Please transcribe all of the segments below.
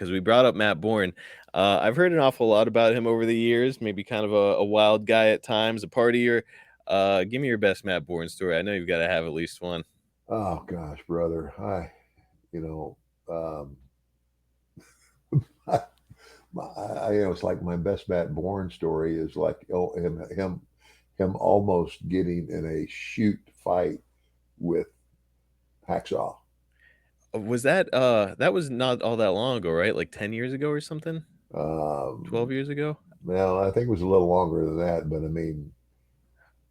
because we brought up Matt Bourne. I've heard an awful lot about him over the years. Maybe kind of a wild guy at times, a partier. Give me your best Matt Bourne story. I know you've got to have at least one. Oh gosh, brother. You know, um, it's like my best Matt Bourne story is like him almost getting in a shoot fight with Hacksaw. Was that was not all that long ago, right? Like 10 years ago or something? 12 Um, years ago? well, I think it was a little longer than that, but I mean,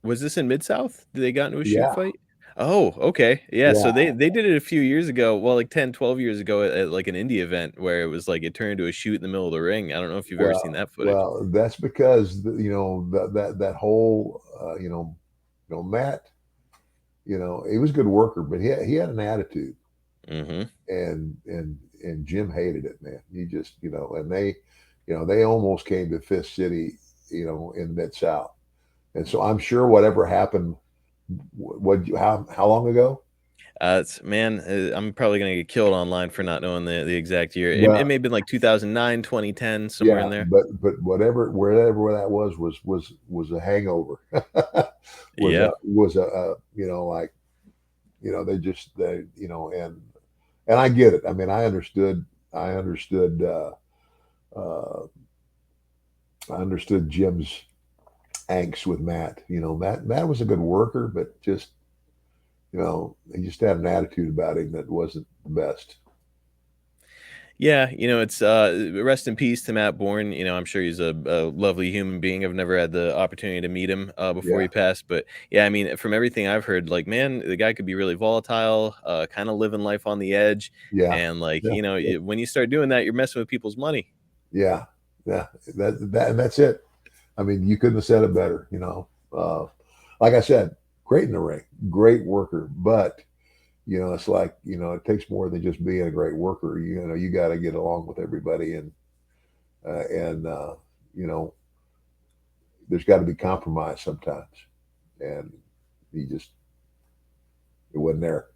Was this in Mid South? Did they got into a shoot yeah, fight? Oh, okay. Yeah, so yeah. they did it a few years ago, well, like 10, 12 years ago at like an indie event where it was like it turned into a shoot in the middle of the ring. I don't know if you've ever seen that footage. That's because that whole Matt, he was a good worker, but he had an attitude, Mhm. and Jim hated it, man. He just and they almost came to Fist City, in Mid South, and so I'm sure whatever happened, how long ago? It's man, I'm probably gonna get killed online for not knowing the exact year. It Well, may have been like 2009, 2010, somewhere yeah, in there. but wherever that was a hangover. Yeah. Was a like they and I get it. I mean, I understood uh, I understood Jim's angst with Matt. Matt was a good worker, but just he just had an attitude about him that wasn't the best. Yeah, it's rest in peace to Matt Bourne. I'm sure he's a lovely human being. I've never had the opportunity to meet him before Yeah, he passed, but yeah, I mean, from everything I've heard, like, man, the guy could be really volatile, kind of living life on the edge, yeah, and like, yeah, when you start doing that, you're messing with people's money. yeah, yeah. And that's it. I mean, you couldn't have said it better. Like I said, great in the ring, great worker, but it's like it takes more than just being a great worker. You got to get along with everybody, and you know, there's got to be compromise sometimes, and he just it wasn't there.